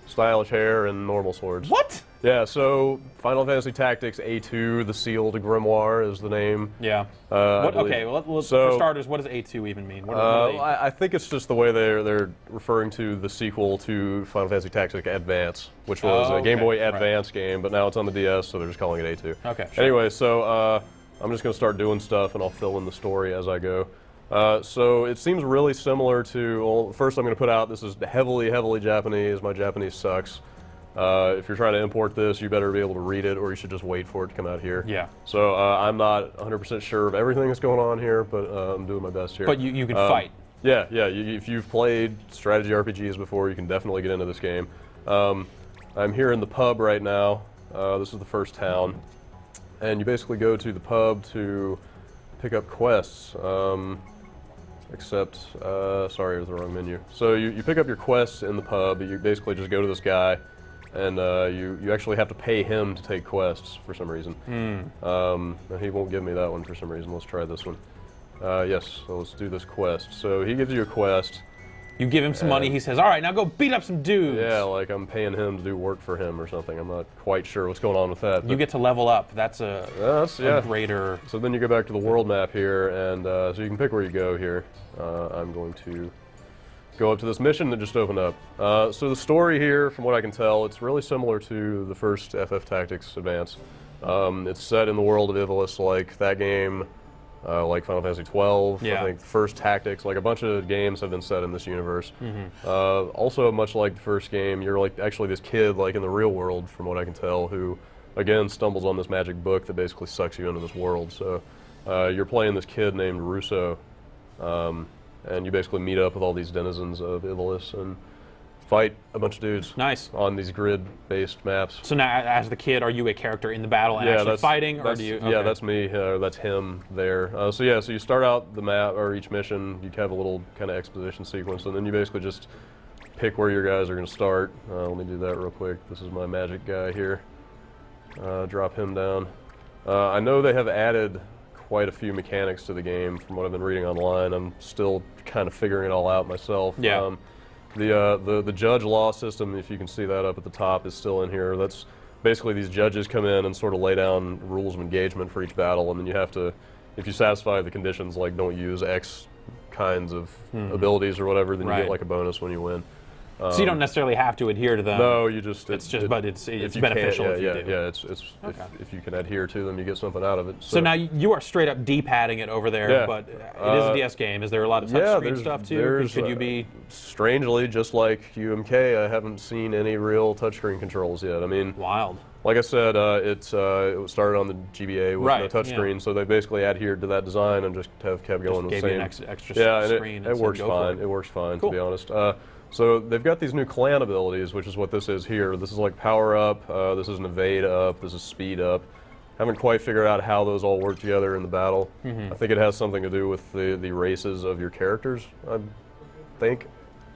stylish hair and normal swords. What? Yeah, so Final Fantasy Tactics A2, the Sealed Grimoire is the name. Yeah. I believe. Okay, well, So- for starters, what does A2 even mean? What are they? I think it's just the way they're referring to the sequel to Final Fantasy Tactics Advance, which was a Game Boy Advance game, but now it's on the DS, so they're just calling it A2. Okay, sure. Anyway, so I'm just going to start doing stuff, and I'll fill in the story as I go. So it seems really similar to, well, first I'm going to put out, this is heavily, heavily Japanese. My Japanese sucks. If you're trying to import this, you better be able to read it, or you should just wait for it to come out here. Yeah. So I'm not 100% sure of everything that's going on here, but I'm doing my best here. But you can fight. Yeah, yeah. If you've played strategy RPGs before, you can definitely get into this game. I'm here in the pub right now. This is the first town. And you basically go to the pub to pick up quests. Sorry, it was the wrong menu. So you pick up your quests in the pub. You basically just go to this guy, and you actually have to pay him to take quests for some reason. And he won't give me that one for some reason. Let's try this one. Yes, so let's do this quest. So he gives you a quest. You give him some money, he says, all right, now go beat up some dudes. Yeah, like I'm paying him to do work for him or something. I'm not quite sure what's going on with that. You get to level up. That's a greater... So then you go back to the world map here, and so you can pick where you go here. I'm going to go up to this mission that just opened up. So the story here, from what I can tell, it's really similar to the first FF Tactics Advance. It's set in the world of Ivalice, like that game, like Final Fantasy 12. Yeah. I think the first Tactics, like a bunch of games have been set in this universe. Also, much like the first game, you're like actually this kid, like in the real world, from what I can tell, who again stumbles on this magic book that basically sucks you into this world. So you're playing this kid named Russo. And you basically meet up with all these denizens of Ivalice and fight a bunch of dudes. Nice. On these grid-based maps. So now, as the kid, are you a character in the battle and actually fighting, or do you? Yeah, that's me. That's him there. So yeah, so you start out the map or each mission. You have a little kind of exposition sequence, and then you basically just pick where your guys are going to start. Let me do that real quick. This is my magic guy here. Drop him down. I know they have added quite a few mechanics to the game from what I've been reading online. I'm still kind of figuring it all out myself. Yeah. The judge law system, if you can see that up at the top, is still in here. That's basically these judges come in and sort of lay down rules of engagement for each battle, and then you have to, if you satisfy the conditions like don't use X kinds of abilities or whatever, then you get like a bonus when you win. So you don't necessarily have to adhere to them. No, you just. It's beneficial if you do. Yeah, if you can adhere to them, you get something out of it. So now you are straight up D-padding it over there, Yeah. but it is a DS game. Is there a lot of touchscreen stuff too? Could you be? Strangely, just like UMK, I haven't seen any real touchscreen controls yet. I mean, wild. Like I said, it started on the GBA with no touchscreen, so they basically adhered to that design and just have kept going with the same. Gave you an extra screen. And it works fine. It works fine, cool. to be honest. So they've got these new clan abilities, which is what this is here. This is like power up, this is an evade up, this is speed up. Haven't quite figured out how those all work together in the battle. I think it has something to do with the races of your characters, I think.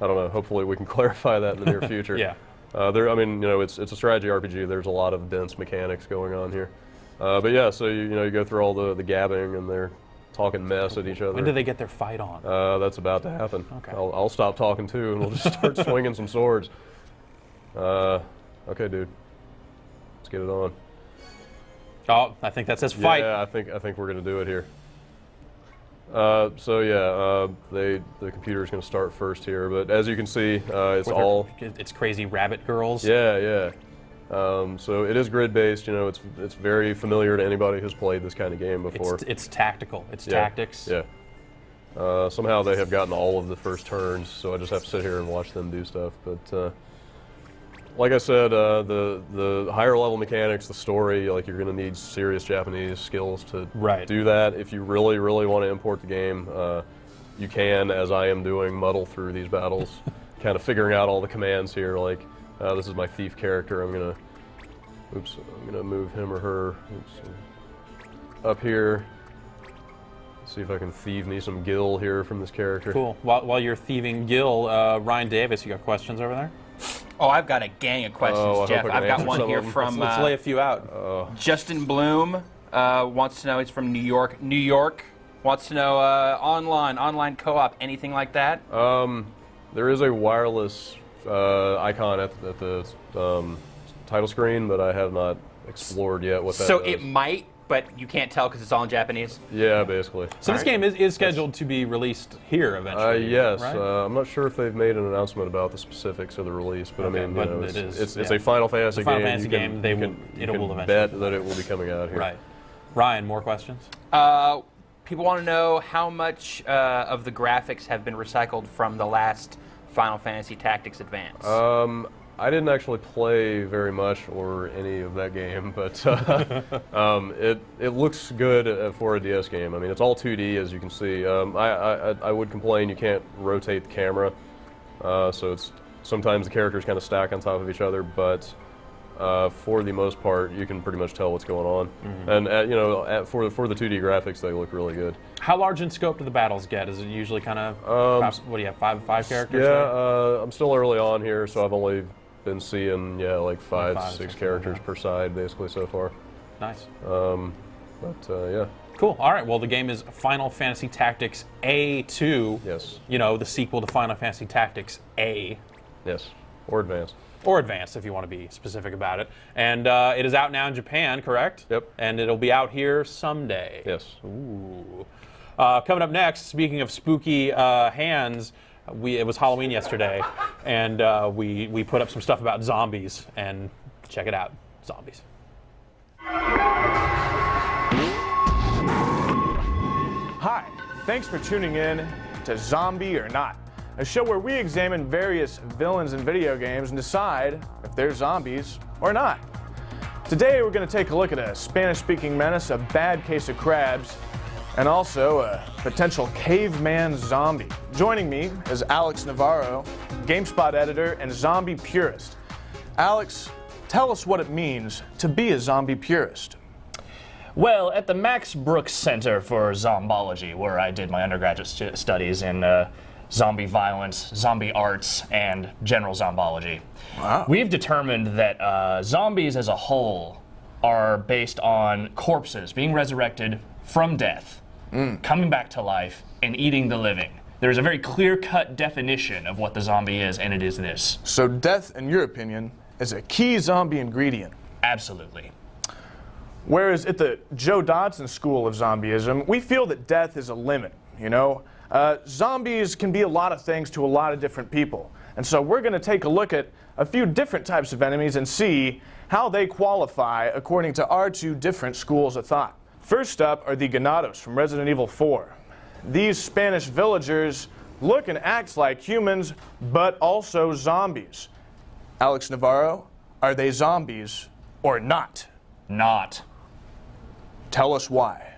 I don't know, hopefully we can clarify that in the near future. Yeah. I mean, it's a strategy RPG. There's a lot of dense mechanics going on here. But yeah, so you go through all the gabbing and they're talking mess at each other. When do they get their fight on? That's about to happen. Okay. I'll stop talking too, and we'll just start swinging some swords. Okay, dude. Let's get it on. Oh, I think that says fight. Yeah, I think we're gonna do it here. So yeah, the computer is gonna start first here, but as you can see, it's crazy rabbit girls. Yeah, yeah. So it is grid-based. It's very familiar to anybody who's played this kind of game before. It's tactical. It's tactics. Yeah. Somehow they have gotten all of the first turns, so I just have to sit here and watch them do stuff. But like I said, the higher level mechanics, the story, like you're going to need serious Japanese skills to do that. If you really, really want to import the game, you can, as I am doing, muddle through these battles, kind of figuring out all the commands here. Like, this is my thief character. I'm gonna move him or her up here. See if I can thieve me some gil here from this character. Cool. While you're thieving gil, Ryan Davis, you got questions over there? Oh, I've got a gang of questions, Jeff. I've got one here from... Let's lay a few out. Justin Bloom wants to know, he's from New York. New York wants to know online co-op, anything like that? There is a wireless icon at the title screen, but I have not explored yet what that is. So it might, but you can't tell because it's all in Japanese? Yeah, basically. So this game is scheduled to be released here eventually, yes. right? I'm not sure if they've made an announcement about the specifics of the release, but Okay, I mean, but you know, it it's is, a Final Fantasy It's a Final game. Fantasy game. You It will can eventually bet that it will be coming out here. Right. Ryan, more questions? People want to know how much of the graphics have been recycled from the last Final Fantasy Tactics Advance. I didn't actually play very much or any of that game, but it looks good for a DS game. I mean, it's all 2D, as you can see. I would complain you can't rotate the camera, so it's sometimes the characters kind of stack on top of each other, but for the most part, you can pretty much tell what's going on. And you know, for the 2D graphics, they look really good. How large in scope do the battles get? Is it usually kind of what do you have, five characters? Yeah, I'm still early on here, so I've only been seeing like five, six characters per side basically so far. Nice. Yeah. Cool. All right. Well, the game is Final Fantasy Tactics A2. Yes. You know, the sequel to Final Fantasy Tactics A. Yes. Or Advanced. Or Advanced, if you want to be specific about it. And it is out now in Japan, correct? Yep. And it'll be out here someday. Yes. Ooh. Coming up next, speaking of spooky hands, it was Halloween yesterday, and we put up some stuff about zombies, and check it out, zombies. Hi, thanks for tuning in to Zombie or Not, a show where we examine various villains in video games and decide if they're zombies or not. Today we're going to take a look at a Spanish-speaking menace, a bad case of crabs, and also a potential caveman zombie. Joining me is Alex Navarro, GameSpot editor and zombie purist. Alex, tell us what it means to be a zombie purist. Well, at the Max Brooks Center for Zombology, where I did my undergraduate studies in zombie violence, zombie arts, and general zombology, we've determined that zombies as a whole are based on corpses being resurrected from death, coming back to life, and eating the living. There's a very clear-cut definition of what the zombie is, and it is this. So death, in your opinion, is a key zombie ingredient? Absolutely. Whereas at the Joe Dodson School of Zombieism, we feel that death is a limit, you know? Zombies can be a lot of things to a lot of different people. And so we're going to take a look at a few different types of enemies and see how they qualify according to our two different schools of thought. First up are the Ganados from Resident Evil 4. These Spanish villagers look and act like humans, but also zombies. Alex Navarro, are they zombies or not? Not. Tell us why.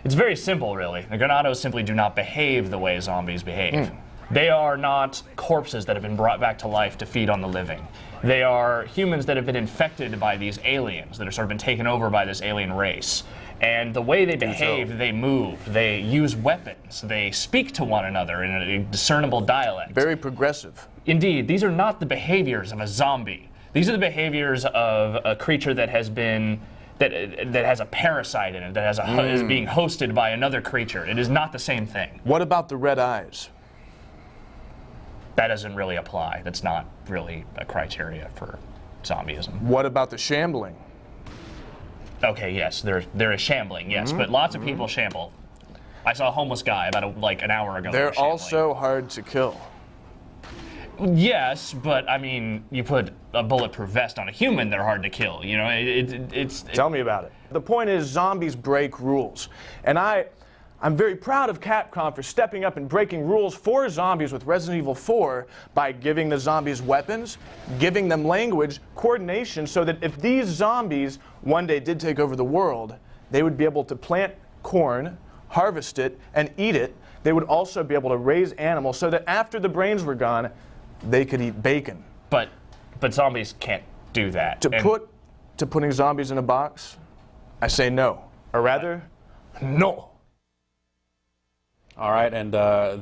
It's very simple, really. The Granados simply do not behave the way zombies behave. They are not corpses that have been brought back to life to feed on the living. They are humans that have been infected by these aliens, that have sort of been taken over by this alien race. And the way they behave, they move, they use weapons, they speak to one another in a discernible dialect. Very progressive. Indeed, these are not the behaviors of a zombie. These are the behaviors of a creature that has been, that has a parasite in it, that has is being hosted by another creature. It is not the same thing. What about the red eyes? That doesn't really apply. That's not really a criteria for zombieism. What about the shambling? Okay, yes, there is shambling, yes, but lots of people shamble. I saw a homeless guy about like an hour ago. They're also hard to kill. Yes, but I mean, you put a bulletproof vest on a human, they're hard to kill. You know, it's. Tell me about it. The point is, zombies break rules, and I I'm very proud of Capcom for stepping up and breaking rules for zombies with Resident Evil 4 by giving the zombies weapons, giving them language, coordination, so that if these zombies one day did take over the world, they would be able to plant corn, harvest it, and eat it. They would also be able to raise animals so that after the brains were gone, they could eat bacon. But zombies can't do that. To putting zombies in a box, I say no. Or rather, no. All right, and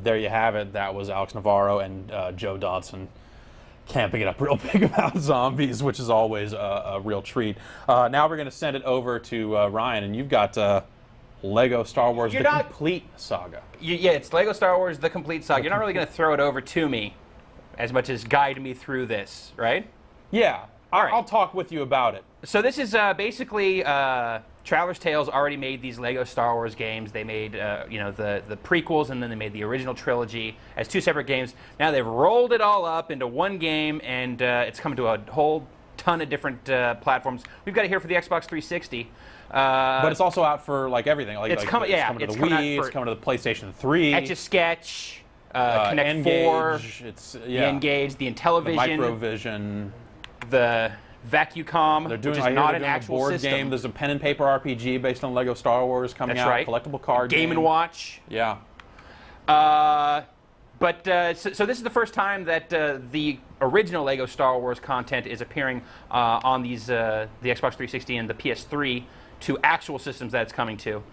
there you have it. That was Alex Navarro and Joe Dodson camping it up real big about zombies, which is always a real treat. Now we're going to send it over to Ryan, and you've got Lego Star Wars The Complete Saga. Yeah, it's Lego Star Wars The Complete Saga. You're not really going to throw it over to me as much as guide me through this, right? Yeah. All right. I'll talk with you about it. So this is basically Traveler's Tales already made these Lego Star Wars games. They made the prequels, and then they made the original trilogy as 2 separate games. Now they've rolled it all up into one game, and it's coming to a whole ton of different platforms. We've got it here for the Xbox 360. But it's also out for like everything. It's coming to the Wii. It's coming to the PlayStation 3. Etch-a-Sketch, Connect 4, the Engage, the Intellivision, the Microvision, the VacuCom, they're doing, which is not an actual board system. game. There's a pen and paper RPG based on Lego Star Wars coming out. Right. Collectible card Game & Watch. Yeah. So this is the first time that the original Lego Star Wars content is appearing on the Xbox 360 and the PS3 to actual systems that it's coming to.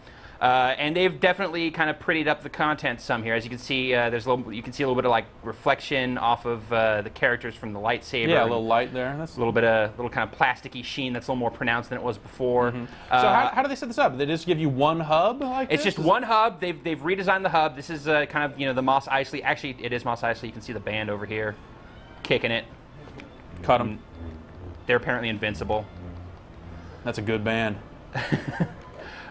And they've definitely kind of prettied up the content some here. As you can see, you can see a little bit of like reflection off of the characters from the lightsaber. Yeah, a little light there. That's a little bit of kind of plasticky sheen that's a little more pronounced than it was before. So how do they set this up? They just give you one hub like It's this? just one hub. They've redesigned the hub. This is kind of the Mos Eisley. Actually, it is Mos Eisley. You can see the band over here, kicking it. Cut them. They're apparently invincible. That's a good band.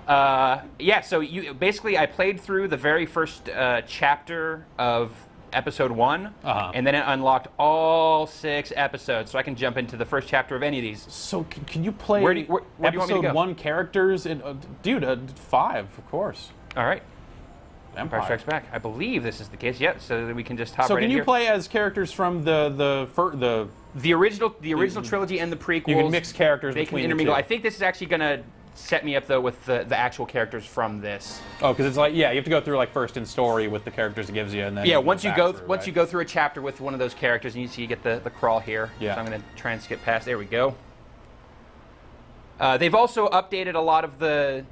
Yeah, so I played through the very first chapter of episode 1, and then it unlocked all 6 episodes, so I can jump into the first chapter of any of these. So can you play where do you want me to episode go? 1 characters? Dude, 5, of course. All right. Empire Strikes Back. I believe this is the case. Yep. So that we can just hop so right in can you here. play as characters from the original trilogy and the prequels? You can mix characters they between can intermingle. the two. I think this is actually going to set me up though with the actual characters from this. Oh, because it's like you have to go through like first in story with the characters it gives you, and then once you go through a chapter with one of those characters, and you get the crawl here. Yeah. So I'm going to try and skip past. There we go. They've also updated a lot of the.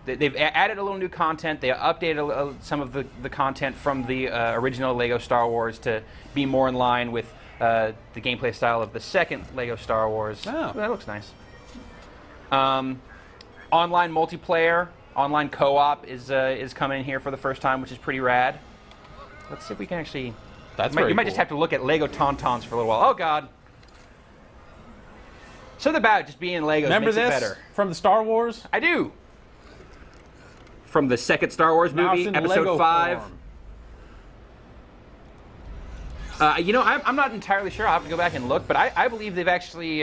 They've added a little new content. They updated some of the content from the original Lego Star Wars to be more in line with the gameplay style of the second Lego Star Wars. Oh. That looks nice. Online multiplayer, online co-op is coming in here for the first time, which is pretty rad. Let's see if we can actually. You might just have to look at Lego Tauntauns for a little while. Oh God. Something about it just being Legos Remember makes this it better. From the Star Wars? I do. From the second Star Wars movie, in Episode Lego 5. form. I'm not entirely sure. I'll have to go back and look, but I believe they've actually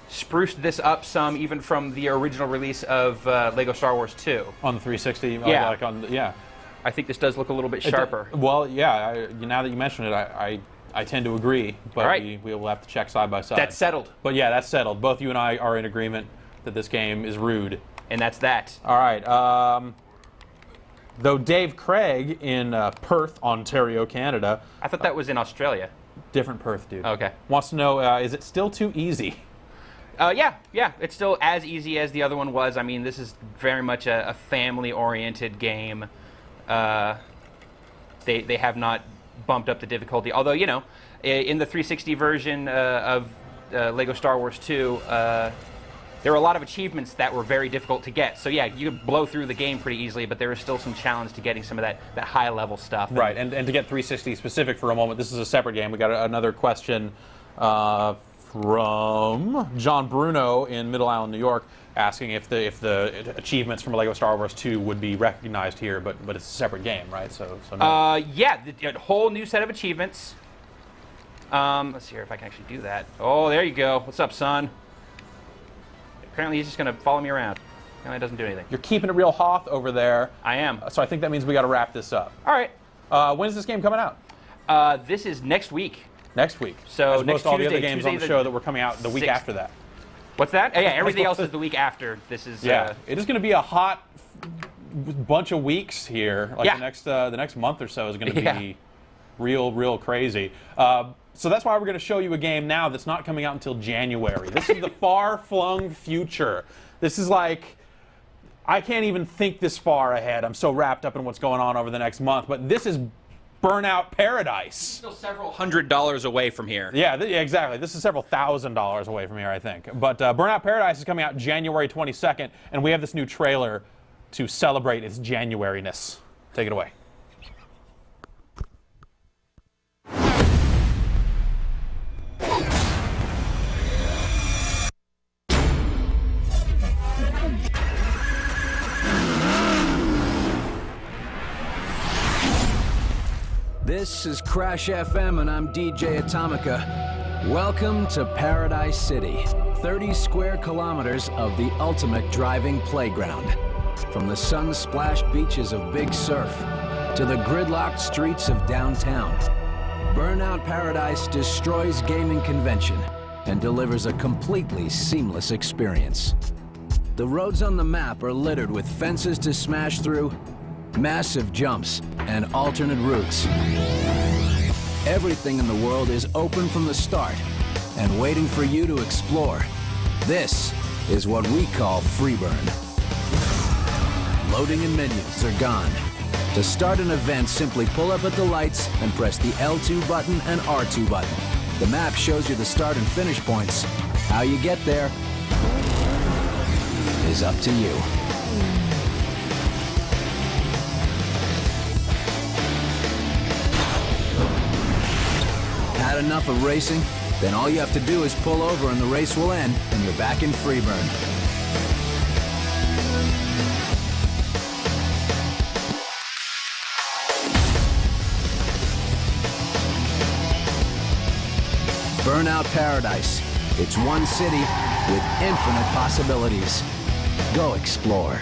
spruced this up some, even from the original release of Lego Star Wars 2. On the 360? Yeah. I think this does look a little bit sharper. Well, yeah. Now that you mention it, I tend to agree, but All right. we will have to check side by side. That's settled. But yeah, that's settled. Both you and I are in agreement that this game is rude. And that's that. All right. Though Dave Craig in Perth, Ontario, Canada. I thought that was in Australia. Different Perth, dude. Okay. Wants to know, is it still too easy? Yeah. It's still as easy as the other one was. I mean, this is very much a family-oriented game. They have not bumped up the difficulty. Although, in the 360 version of Lego Star Wars 2, there were a lot of achievements that were very difficult to get. So yeah, you could blow through the game pretty easily, but there is still some challenge to getting some of that high-level stuff. Right, and to get 360 specific for a moment, this is a separate game. We got another question from John Bruno in Middle Island, New York, asking if the achievements from Lego Star Wars 2 would be recognized here, but it's a separate game, right? So no. Yeah, a whole new set of achievements. Let's see here if I can actually do that. Oh, there you go. What's up, son? Apparently he's just going to follow me around. And it doesn't do anything. You're keeping it real Hoth over there. I am. So I think that means we got to wrap this up. All right. When's this game coming out? This is next week. Next week. So as next opposed to all the Tuesday, other games on the Tuesday show that were coming out the week 6th. after that. What's that? Yeah, everything else is the week after. This is. Yeah, it is going to be a hot bunch of weeks here. Like Yeah. the next month or so is going to be real crazy. So that's why we're going to show you a game now that's not coming out until January. This is the far-flung future. This is like, I can't even think this far ahead. I'm so wrapped up in what's going on over the next month. But this is Burnout Paradise. Still several $100s away from here. Yeah, exactly. This is several $1,000s away from here, I think. But Burnout Paradise is coming out January 22nd, and we have this new trailer to celebrate its January-ness. Take it away. This is Crash FM, and I'm DJ Atomica. Welcome to Paradise City, 30 square kilometers of the ultimate driving playground. From the sun-splashed beaches of Big Surf to the gridlocked streets of downtown, Burnout Paradise destroys gaming convention and delivers a completely seamless experience. The roads on the map are littered with fences to smash through, massive jumps, and alternate routes. Everything in the world is open from the start and waiting for you to explore. This is what we call Freeburn. Loading and menus are gone. To start an event, simply pull up at the lights and press the L2 button and R2 button. The map shows you the start and finish points. How you get there is up to you. Had enough of racing? Then all you have to do is pull over and the race will end, and you're back in Freeburn. Burnout Paradise. It's one city with infinite possibilities. Go explore.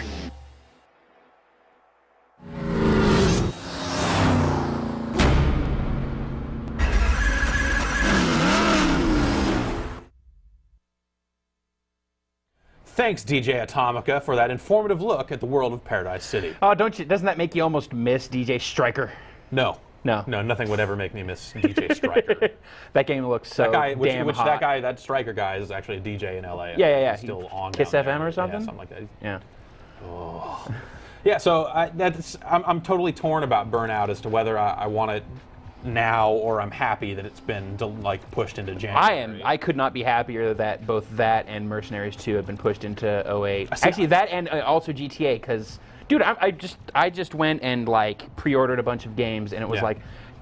Thanks, DJ Atomica, for that informative look at the world of Paradise City. Oh, doesn't that make you almost miss DJ Stryker? No, nothing would ever make me miss DJ Stryker. That game looks so damn hot. That Stryker guy is actually a DJ in LA. Yeah. He's still on Kiss down FM there. or something? Yeah, something like that. Yeah. Oh. Yeah, so I'm totally torn about Burnout as to whether I want it now or I'm happy that it's been pushed into January. I could not be happier that both that and Mercenaries 2 have been pushed into 08. Actually, that and also GTA, because dude, I just went and pre-ordered a bunch of games, and it was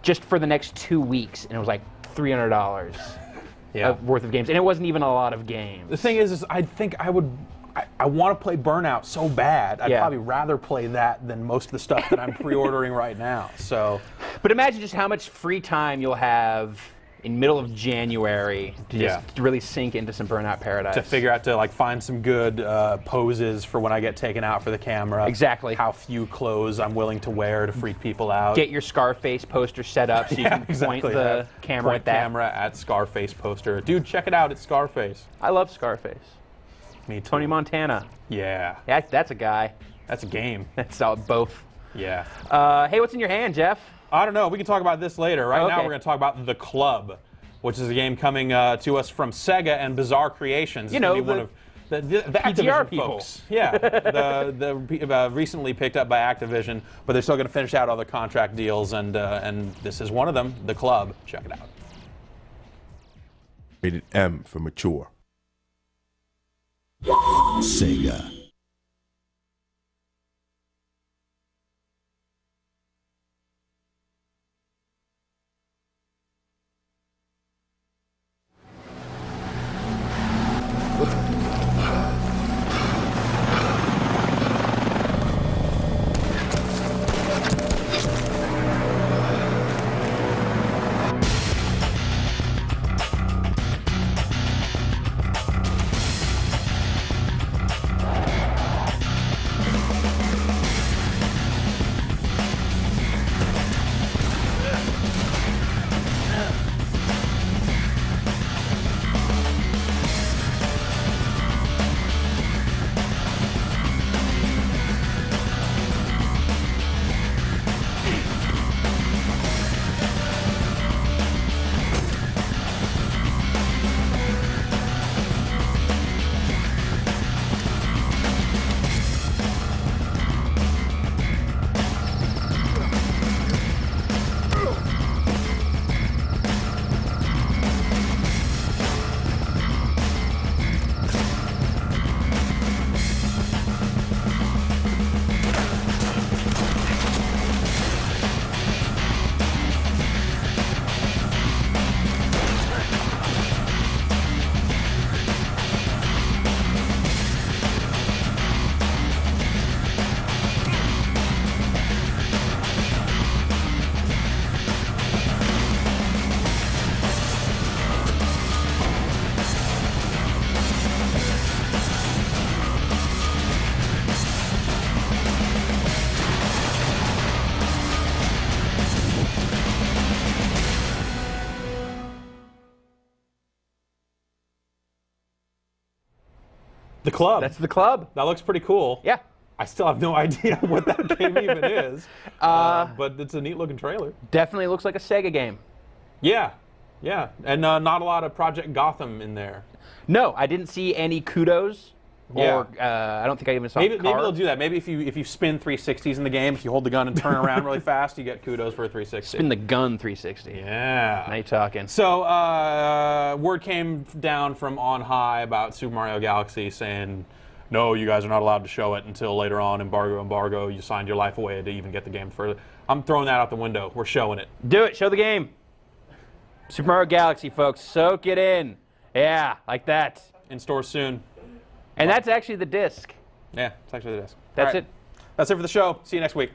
just for the next 2 weeks, and it was $300 worth of games, and it wasn't even a lot of games. The thing is I think I want to play Burnout so bad. I'd probably rather play that than most of the stuff that I'm pre-ordering right now. So, but imagine just how much free time you'll have in middle of January to just really sink into some Burnout Paradise. To figure out to find some good poses for when I get taken out for the camera. Exactly. How few clothes I'm willing to wear to freak people out. Get your Scarface poster set up so you can point the camera at that. Camera at Scarface poster. Dude, check it out. It's Scarface. I love Scarface. Me too. Tony Montana. Yeah. That's a guy. That's a game. That's all, both. Yeah. Hey, what's in your hand, Jeff? I don't know. We can talk about this later. Right now, we're going to talk about The Club, which is a game coming to us from Sega and Bizarre Creations. You know, one of the PTR people. Folks. Yeah. the recently picked up by Activision, but they're still going to finish out all their contract deals, and this is one of them, The Club. Check it out. Rated M for mature. Sega. The club. That's the club. That looks pretty cool. Yeah. I still have no idea what that game even is. But it's a neat looking trailer. Definitely looks like a Sega game. Yeah. Yeah. And not a lot of Project Gotham in there. No, I didn't see any kudos. Or I don't think I even saw maybe they'll do that. Maybe if you spin 360s in the game, if you hold the gun and turn around really fast, you get kudos for a 360. Spin the gun 360. Yeah. Now you're talking. So word came down from on high about Super Mario Galaxy saying, no, you guys are not allowed to show it until later on. Embargo. You signed your life away to even get the game further. I'm throwing that out the window. We're showing it. Do it. Show the game. Super Mario Galaxy, folks. Soak it in. Yeah, like that. In stores soon. And that's actually the disc. Yeah, it's actually the disc. That's it. That's it for the show. See you next week.